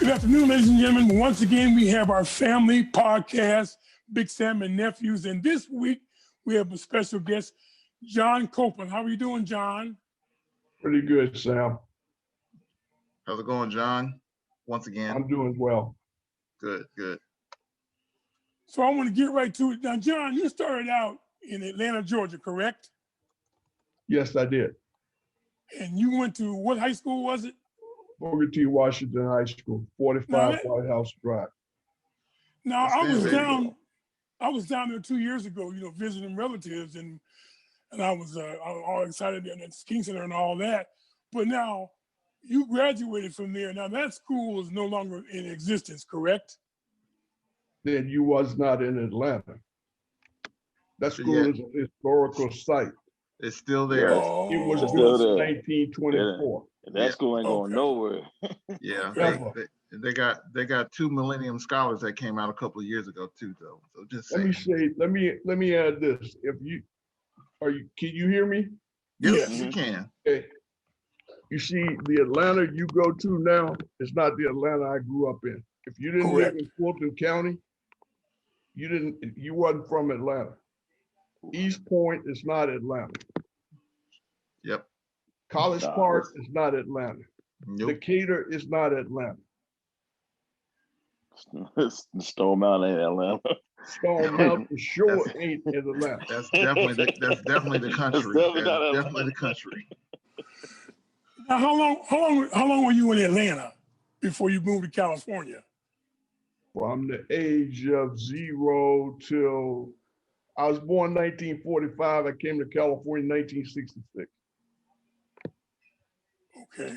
Good afternoon, ladies and gentlemen. Once again, we have our family podcast, Big Sam and Nephews. And this week, we have a special guest, John Copeland. How are you doing, John? Pretty good, Sam. How's it going, John? Once again. I'm doing well. Good, good. So I want to get right to it. Now, John, you started out in Atlanta, Georgia, correct? Yes, I did. And you went to what high school was it? Booker T. Washington High School, 45 White House Drive. Now, I was down there 2 years ago, visiting relatives, and I was all excited at the King Center and all that. But now, you graduated from there. Now, that school is no longer in existence, correct? Then you was not in Atlanta. That school is a historical site. It's still there. Oh, It was built in 1924. That school ain't going nowhere. Yeah, they got 2 Millennium Scholars that came out a couple of years ago too, though. So just let me add this. Can you hear me? Yes, you can. Okay. You see, the Atlanta you go to now is not the Atlanta I grew up in. If you didn't live in Fulton County, you wasn't from Atlanta. East Point is not Atlanta. Yep. College Park is not Atlanta. Nope. Decatur is not Atlanta. Stone Mountain ain't Atlanta. Stone Mountain sure ain't in Atlanta. That's definitely the country. That's definitely the country. Now, how long were you in Atlanta before you moved to California? From the age of 0 till I was born 1945. I came to California in 1966. Okay.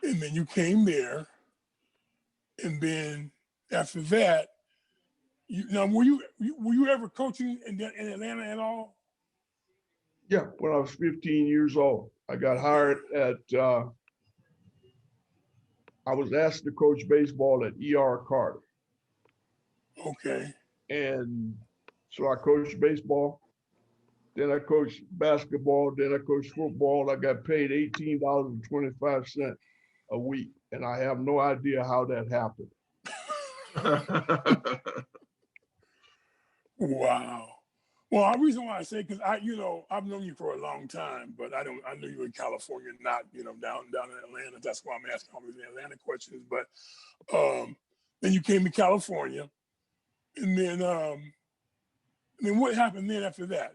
And then you came there, and then after that, were you ever coaching in Atlanta at all? Yeah, when I was 15 years old, I got hired at. I was asked to coach baseball at E.R. Carter. Okay. And so I coached baseball. Then I coached basketball. Then I coached football. I got paid $18.25 a week. And I have no idea how that happened. Wow. Well, the reason why I say, because I've known you for a long time, but I knew you were in California, not, down in Atlanta. That's why I'm asking all these Atlanta questions. But then you came to California, and then what happened then after that?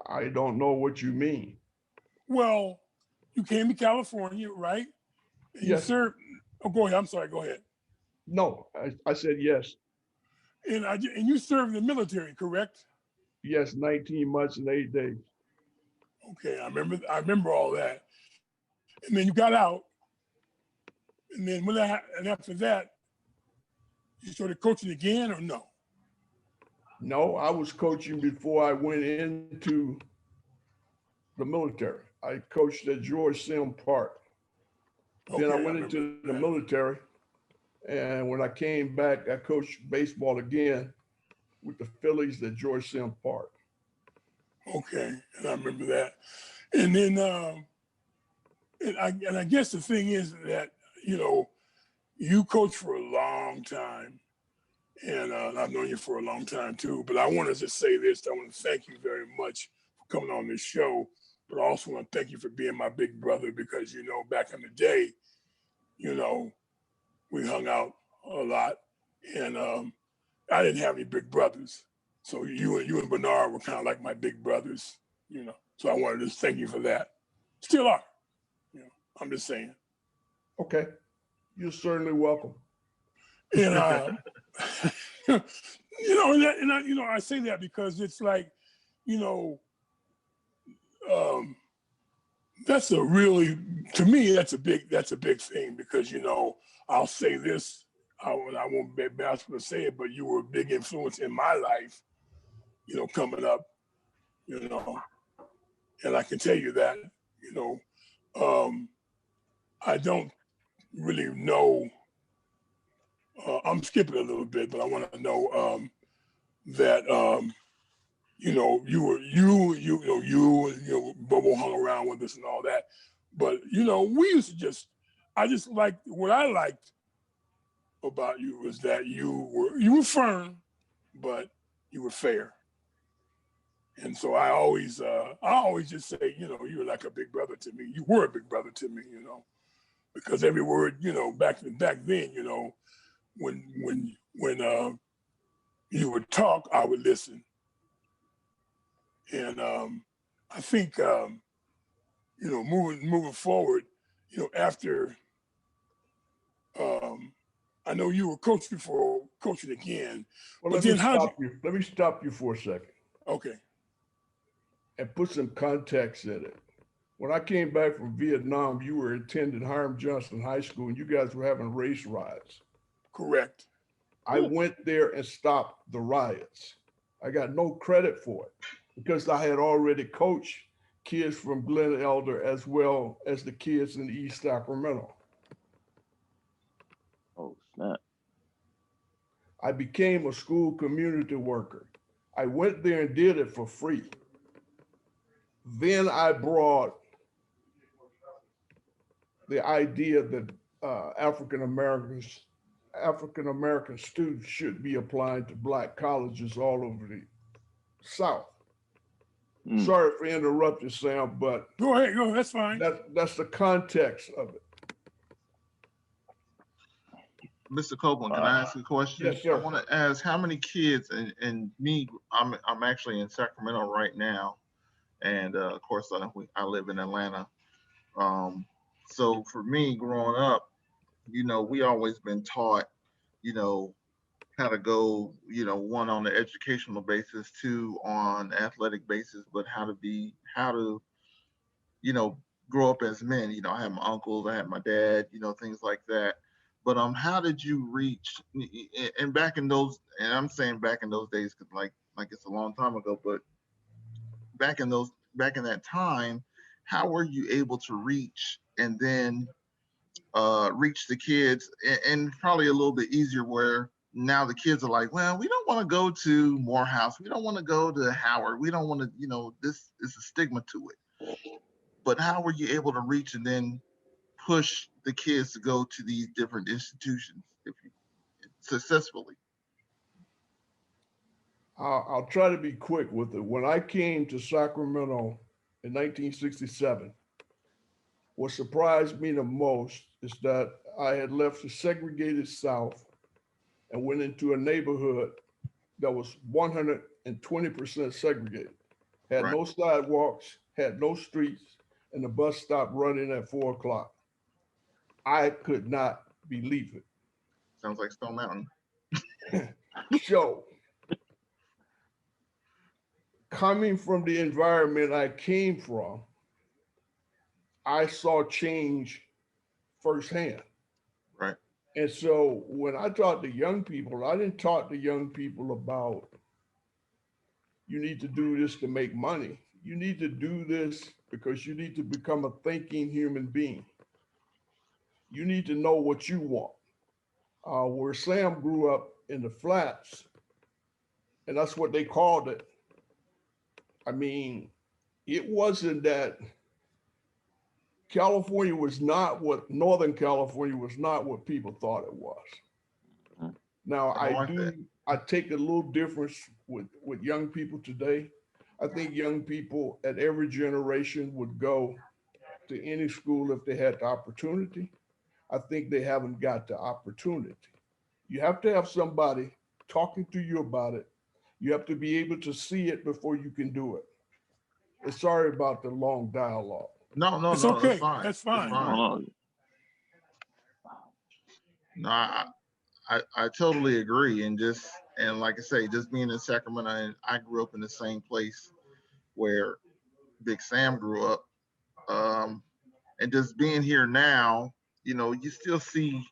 I don't know what you mean. Well, you came to California, right? And yes. You served. Oh, go ahead. I'm sorry. Go ahead. No, I said yes. And you served in the military, correct? Yes, 19 months and 8 days. Okay, I remember all that. And then you got out. And then and after that, you started coaching again or no? No, I was coaching before I went into the military. I coached at George Sim Park. Then I went into the military. And when I came back, I coached baseball again with the Phillies at George Sim Park. Okay, and I remember that. And then, and I guess the thing is that, you coached for a long time. And I've known you for a long time too, but I want to just say this. I want to thank you very much for coming on this show, but I also want to thank you for being my big brother because, back in the day, we hung out a lot and I didn't have any big brothers. So you and Bernard were kind of like my big brothers, so I wanted to thank you for that. Still are, I'm just saying. Okay, you're certainly welcome. And I say that because it's like, that's to me, that's a big thing because, I'll say this, I won't be bashful to say it, but you were a big influence in my life, coming up, and I can tell you that, I don't really know. I'm skipping a little bit, but I want to know that you Bobo hung around with us and all that, but we used to just I just liked what I liked about you was that you were firm, but you were fair. And so I always just say, you know, you were like a big brother to me. You were a big brother to me, you know, because every word, you know, back then, you know, when you would talk, I would listen. And I think you know, moving forward, you know, after I know you were coach before coaching again, Well, but then how'd you? Let me stop you for a second Okay, and put some context in it. When I came back from Vietnam, you were attending Hiram Johnson High School and you guys were having race riots. correct. I went there and stopped the riots. I got no credit for it because I had already coached kids from Glen Elder as well as the kids in East Sacramento. Oh snap! I became a school community worker. I went there and did it for free. Then I brought the idea that African American students should be applying to Black colleges all over the South. Sorry for interrupting, Sam, but Go ahead, go. That's fine. that's the context of it. Mr. Copeland, can I ask a question? Yes, sir. I want to ask how many kids, and me, I'm actually in Sacramento right now, and of course I live in Atlanta. So for me, growing up, you know, we always been taught, you know, how to go, you know, one on the educational basis, two on athletic basis, but how to, you know, grow up as men. You know, I have my uncles, I have my dad, you know, things like that. But how did you reach? And back in those, and I'm saying back in those days, because like it's a long time ago, but back in that time, how were you able to reach and then reach the kids, and probably a little bit easier where now the kids are like, well, we don't want to go to Morehouse, we don't want to go to Howard, we don't want to, you know, this is a stigma to it. But how were you able to reach and then push the kids to go to these different institutions if you successfully? I'll try to be quick with it. When I came to Sacramento in 1967, what surprised me the most is that I had left the segregated South and went into a neighborhood that was 120% segregated, had Right. no sidewalks, had no streets, and the bus stopped running at 4 o'clock. I could not believe it. Sounds like Stone Mountain. So, coming from the environment I came from, I saw change firsthand. Right. And so when I talk to young people, I didn't talk to young people about you need to do this to make money. You need to do this because you need to become a thinking human being. You need to know what you want. Where Sam grew up in the flats, and that's what they called it. I mean, it wasn't that California was not what Northern California was not what people thought it was. Now I like that. I take a little difference with young people today. I think young people at every generation would go to any school if they had the opportunity. I think they haven't got the opportunity. You have to have somebody talking to you about it. You have to be able to see it before you can do it. And sorry about the long dialogue. No, It's no, it's okay. fine. That's It's fine. fine. No, I totally agree. And like I say, just being in Sacramento, and I grew up in the same place where Big Sam grew up. And just being here now, you know, you still see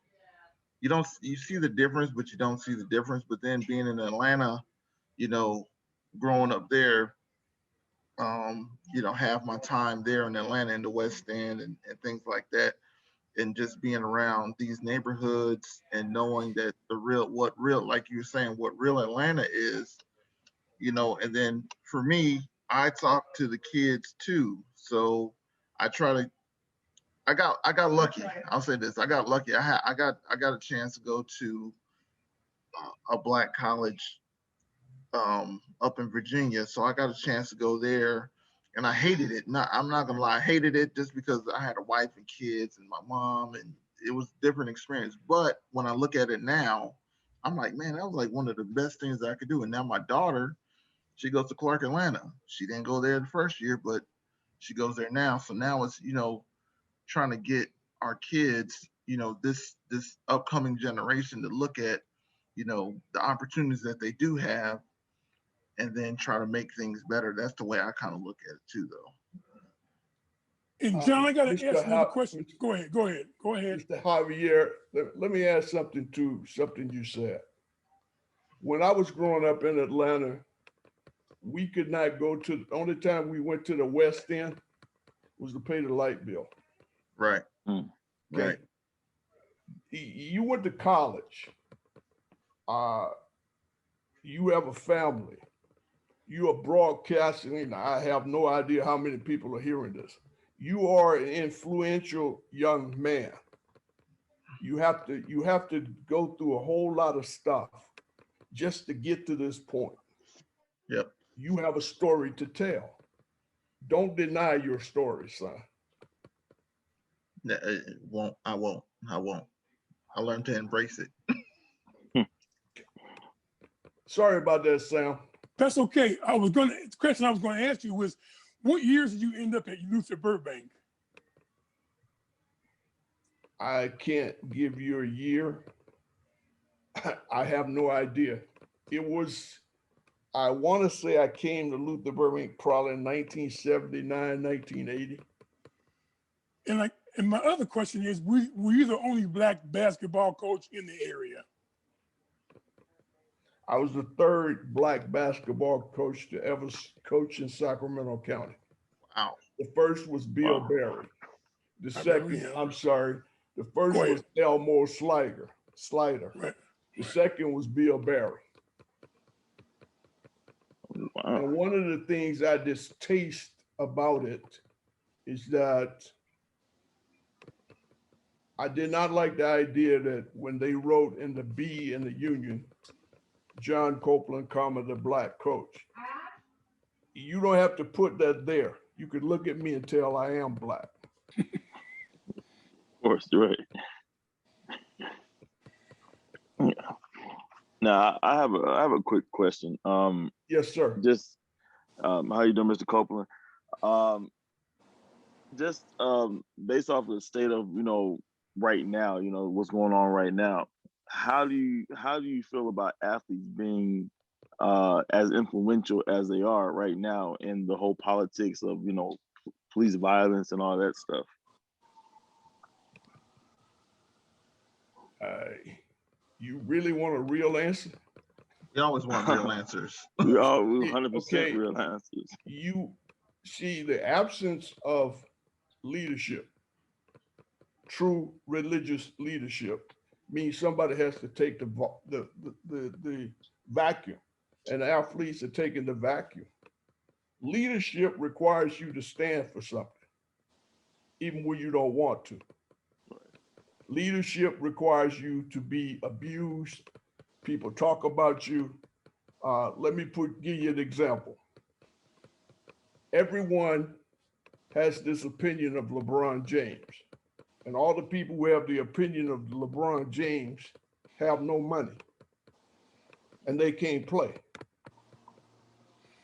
you see the difference, but you don't see the difference. But then being in Atlanta, you know, growing up there, you know, have my time there in Atlanta in the West End and things like that, and just being around these neighborhoods and knowing that what real, like you were saying, what real Atlanta is, you know. And then for me, I talk to the kids too, so I try to I got lucky. I'll say this. I got lucky. I got a chance to go to a black college up in Virginia. So I got a chance to go there, and I hated it. I'm not gonna lie, I hated it just because I had a wife and kids and my mom, and it was a different experience. But when I look at it now, I'm like, man, that was like one of the best things that I could do. And now my daughter, she goes to Clark Atlanta. She didn't go there the first year, but she goes there now. So now it's, trying to get our kids, this upcoming generation to look at, the opportunities that they do have, and then try to make things better. That's the way I kind of look at it too, though. And John, I got to Mr. ask another question. Go ahead. Mr. Javier, let me add something to something you said. When I was growing up in Atlanta, we could not go to, the only time we went to the West End was to pay the light bill. Right. Okay. Right. You went to college. You have a family. You are broadcasting, and I have no idea how many people are hearing this. You are an influential young man. You have to go through a whole lot of stuff just to get to this point. Yep. You have a story to tell. Don't deny your story, son. I won't. I learned to embrace it. Sorry about that, Sam. That's okay. The question I was going to ask you was, what years did you end up at Luther Burbank? I can't give you a year. I have no idea. I want to say I came to Luther Burbank probably in 1979, 1980. And my other question is, were you the only black basketball coach in the area? I was the third black basketball coach to ever coach in Sacramento County. Wow. The first was Bill Barry. The second, I'm sorry, the first was Elmore Slider. Right. The second was Bill Barry. Wow. And one of the things I distaste about it is that I did not like the idea that when they wrote in the B in the Union, John Copeland, the black coach. You don't have to put that there. You could look at me and tell I am black. Of course, right. Yeah. Now I have a quick question. Yes, sir. Just how you doing, Mr. Copeland? Just based off of the state of right now, what's going on right now. How do you feel about athletes being as influential as they are right now in the whole politics of police violence and all that stuff? You really want a real answer? We always want real answers. We all 100% Okay. real answers. You see, the absence of leadership, true religious leadership, means somebody has to take the vacuum, and athletes are taking the vacuum. Leadership requires you to stand for something, even when you don't want to. Leadership requires you to be abused. People talk about you. Let me give you an example. Everyone has this opinion of LeBron James, and all the people who have the opinion of LeBron James have no money, and they can't play.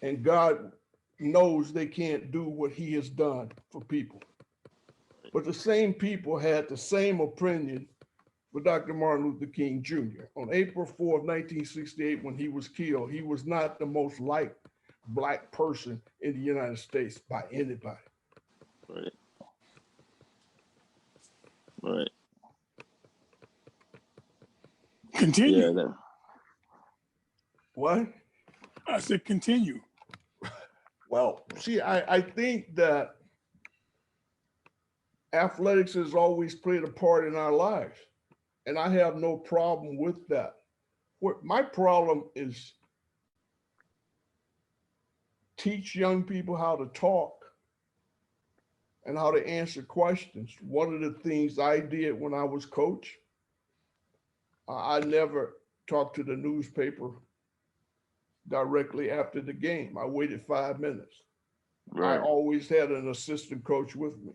And God knows they can't do what he has done for people. But the same people had the same opinion for Dr. Martin Luther King Jr. On April 4th, 1968, when he was killed, he was not the most liked black person in the United States by anybody. Right. Right. Continue. Yeah. What? I said continue. Well, see, I think that athletics has always played a part in our lives, and I have no problem with that. What my problem is, teach young people how to talk and how to answer questions. One of the things I did when I was coach, I never talked to the newspaper directly after the game. I waited 5 minutes. I Right. always had an assistant coach with me.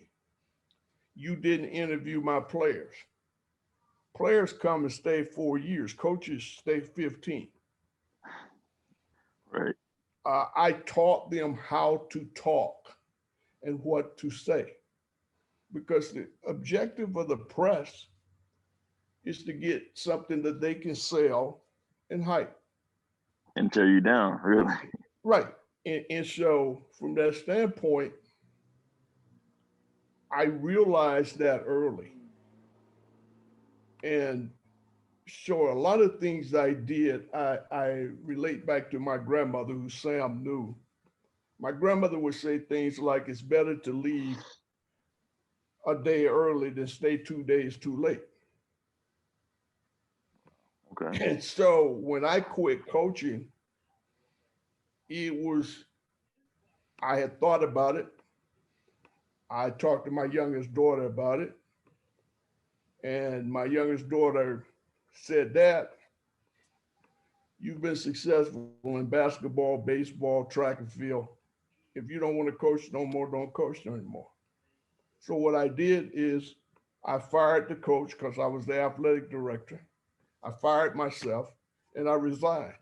You didn't interview my players. Players come and stay 4 years. Coaches stay 15. Right. I taught them how to talk and what to say because the objective of the press is to get something that they can sell and hype. And tear you down, really. Right. And so, from that standpoint, I realized that early. And so, a lot of things I did, I relate back to my grandmother, who Sam knew. My grandmother would say things like, it's better to leave a day early than stay 2 days too late. Okay. And so, when I quit coaching, it was, I had thought about it. I talked to my youngest daughter about it. And my youngest daughter said, Dad, you've been successful in basketball, baseball, track and field. If you don't want to coach no more, don't coach anymore. So what I did is I fired the coach because I was the athletic director. I fired myself and I resigned.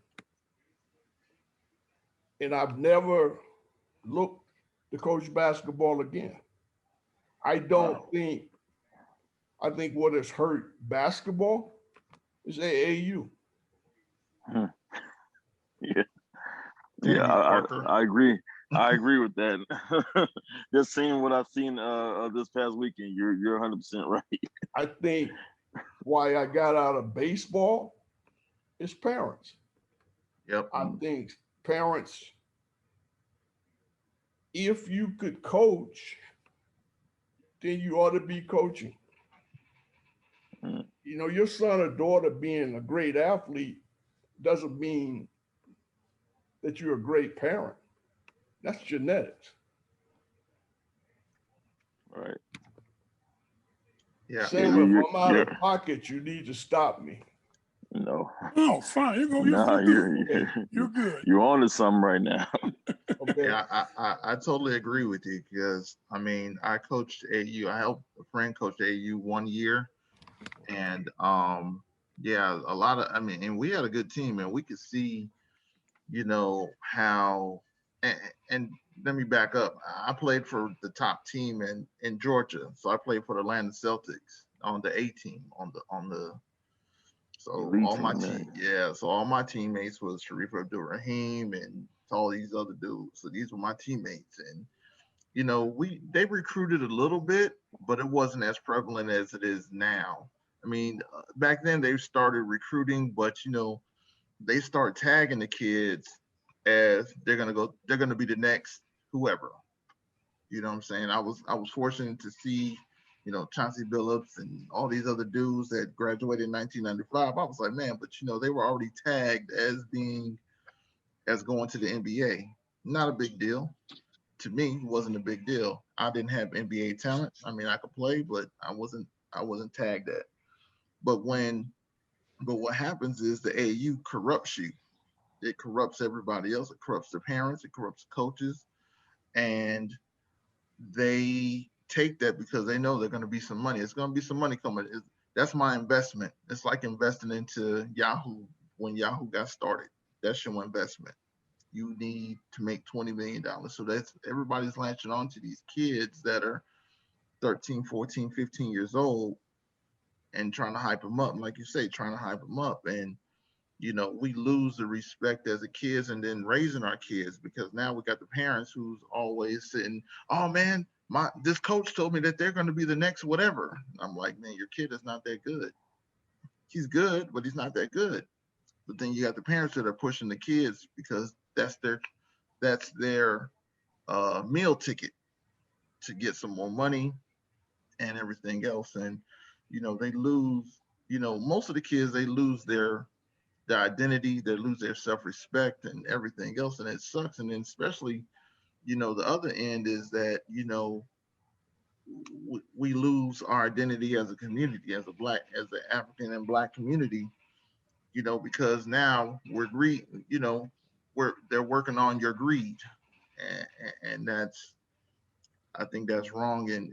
And I've never looked to coach basketball again. I don't Wow. think, I think what has hurt basketball is AAU. Hmm. Yeah. Yeah. Dang it, Parker. I agree. I agree with that. Just seeing what I've seen this past weekend, you're 100% right. I think why I got out of baseball is parents. Yep. I think parents, if you could coach, then you ought to be coaching. Mm. You know, your son or daughter being a great athlete doesn't mean that you're a great parent. That's genetics. Right. Yeah. Yeah. Sam, if I'm out of pocket, you need to stop me. No. Oh, fine. You go. Nah, You're good. Okay. You're good. you're on to something right now. Okay. Yeah, I totally agree with you because I mean I coached AU. I helped a friend coach AU 1 year, and yeah, a lot of I mean, and we had a good team, and we could see how and, and let me back up. I played for the top team in Georgia, so I played for the Atlanta Celtics on the A team on the so Elite all my team, man. team, yeah. So all my teammates was Sharif Abdul Rahim and all these other dudes. So these were my teammates, and they recruited a little bit, but it wasn't as prevalent as it is now. I mean, back then they started recruiting, but they start tagging the kids as they're gonna be the next whoever. You know what I'm saying? I was fortunate to see, Chauncey Billups and all these other dudes that graduated in 1995. I was like, man, but they were already tagged as going to the NBA. Not a big deal. To me, it wasn't a big deal. I didn't have NBA talent. I mean, I could play, but I wasn't tagged at. But what happens is the AU corrupts you. It corrupts everybody else. It corrupts the parents. It corrupts the coaches, and they take that because they know there's going to be some money. It's going to be some money coming. That's my investment. It's like investing into Yahoo when Yahoo got started. That's your investment. You need to make $20 million. So that's everybody's latching on to these kids that are 13, 14, 15 years old and trying to hype them up. And like you say, trying to hype them up. And we lose the respect as a kids and then raising our kids because now we got the parents who's always sitting, oh man, this coach told me that they're going to be the next whatever. I'm like, man, your kid is not that good. He's good, but he's not that good. But then you got the parents that are pushing the kids because that's their meal ticket to get some more money and everything else. And they lose. Most of the kids they lose their identity, they lose their self-respect and everything else, and it sucks. And then especially, the other end is that we lose our identity as a community, as the African and Black community, because now we're greed, they're working on your greed, and that's, I think that's wrong, and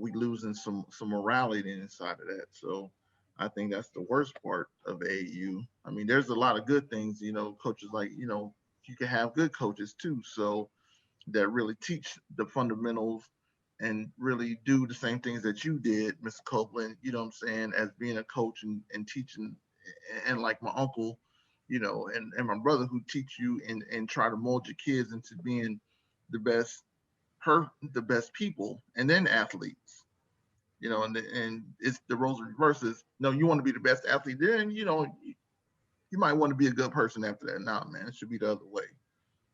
we losing some morality inside of that. So I think that's the worst part of AAU. I mean, there's a lot of good things, coaches like, you can have good coaches too. So that really teach the fundamentals and really do the same things that you did, Mr. Copeland, what I'm saying, as being a coach and teaching, and like my uncle, and my brother, who teach you and try to mold your kids into being the best the best people, and then athletes, and it's the roles reverses. No, you want to be the best athlete, then you might want to be a good person after that. Nah, man, it should be the other way.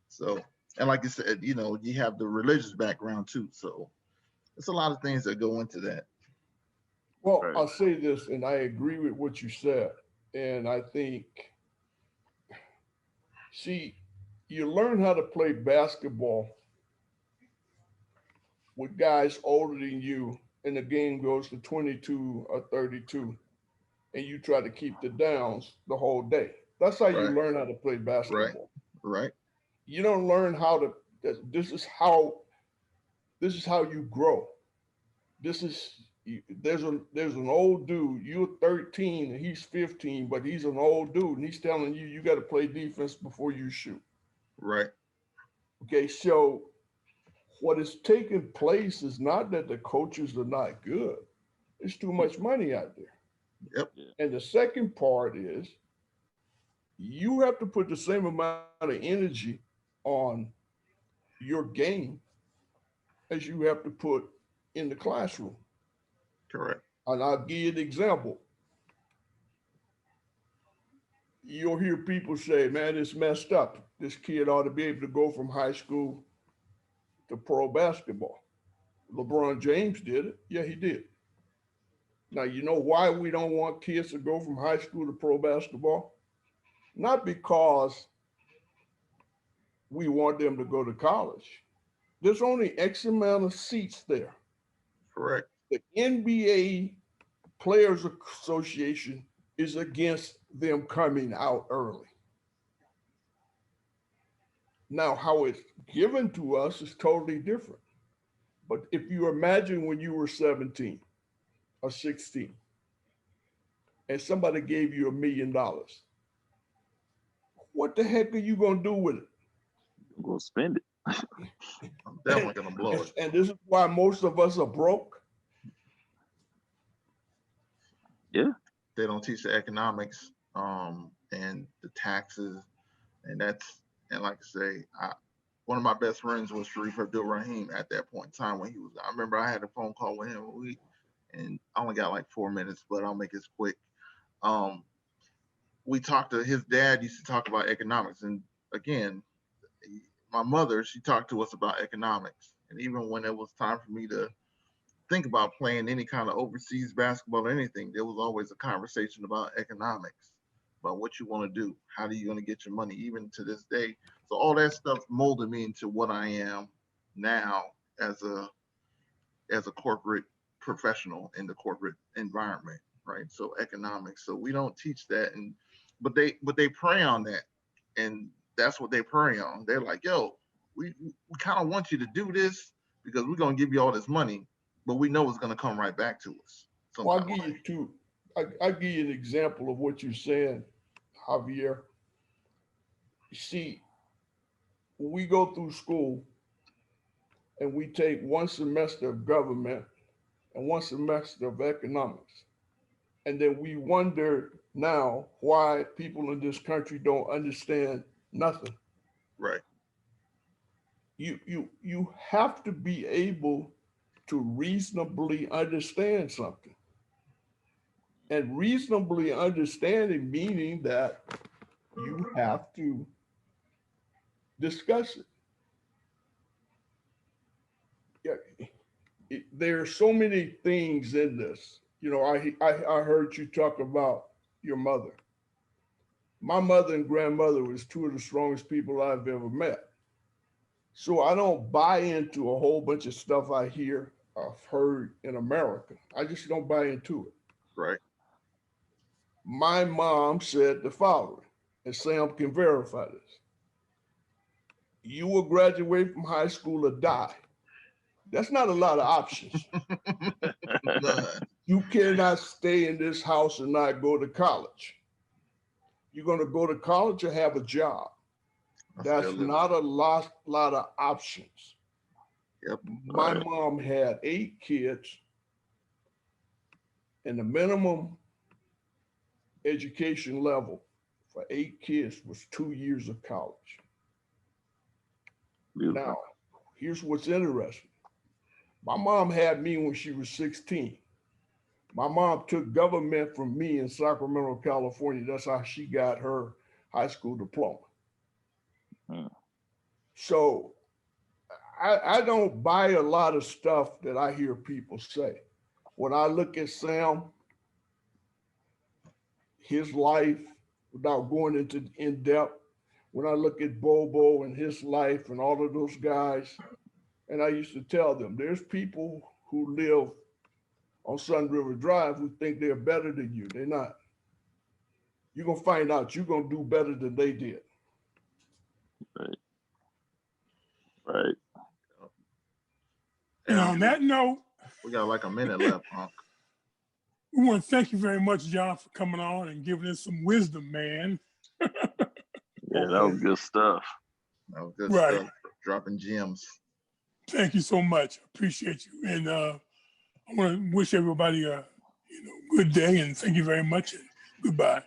So, and like you said, you have the religious background too. So it's a lot of things that go into that. Well, Right. I'll say this, and I agree with what you said. And I think, see, you learn how to play basketball with guys older than you, and the game goes to 22 or 32, and you try to keep the downs the whole day. That's how you Right, learn how to play right, basketball. right, You don't learn how to. This is how. This is how you grow. This is there's an old dude. You're 13 and he's 15, but he's an old dude, and he's telling you you got to play defense before you shoot. right. Okay, so what is taking place is not that the coaches are not good. There's too much money out there. Yep. Yeah. And the second part is you have to put the same amount of energy on your game as you have to put in the classroom. Correct. And I'll give you an example. You'll hear people say, man, it's messed up. This kid ought to be able to go from high school to pro basketball. LeBron James did it. Yeah, he did. Now, you know why we don't want kids to go from high school to pro basketball? Not because we want them to go to college. There's only X amount of seats there. Correct. The NBA Players Association is against them coming out early. Now, how it's given to us is totally different. But if you imagine when you were 17 or 16 and somebody gave you $1 million, what the heck are you going to do with it? I'm gonna spend it. I'm definitely gonna blow it. And this is why most of us are broke. Yeah. They don't teach the economics, and the taxes, and like I say, one of my best friends was Sharif Abdul Rahim at that point in time when he was. I remember I had a phone call with him. And I only got like 4 minutes, but I'll make it quick. Um, we talked to his dad. Used to talk about economics, and again, my mother, she talked to us about economics, and even when it was time for me to think about playing any kind of overseas basketball or anything, there was always a conversation about economics, about what you want to do, how are you going to get your money, even to this day. So all that stuff molded me into what I am now as a corporate professional in the corporate environment, right? So economics. So we don't teach that, but they prey on that, and that's what they prey on. They're like, yo, we kind of want you to do this because we're gonna give you all this money, but we know it's gonna come right back to us. Well, I'll give you two. I'll give you an example of what you're saying, Javier. You see, we go through school and we take one semester of government and one semester of economics. And then we wonder now why people in this country don't understand nothing. Right. You have to be able to reasonably understand something. And reasonably understanding meaning that you have to discuss it. Yeah, there are so many things in this. You know, I heard you talk about your mother. My mother and grandmother was two of the strongest people I've ever met. So I don't buy into a whole bunch of stuff I hear I've heard in America. I just don't buy into it. Right. My mom said the following, and Sam can verify this. You will graduate from high school or die. That's not a lot of options. None. You cannot stay in this house and not go to college. You're going to go to college or have a job. That's not a lot of options. Yep. My mom had 8 kids, and the minimum education level for 8 kids was 2 years of college. Beautiful. Now, here's what's interesting. My mom had me when she was 16. My mom took government from me in Sacramento, California. That's how she got her high school diploma. So I don't buy a lot of stuff that I hear people say. When I look at Sam, his life, without going into in depth, when I look at Bobo and his life and all of those guys, and I used to tell them, there's people who live on Sun River Drive who think they're better than you. They're not. You're going to find out you're going to do better than they did. Right. Right. And on that note, we got like a minute left, Punk. we want to thank you very much, John, for coming on and giving us some wisdom, man. Yeah, that was good stuff. That was good Right. stuff. Dropping gems. Thank you so much. Appreciate you. And I want to wish everybody a good day, and thank you very much, and goodbye.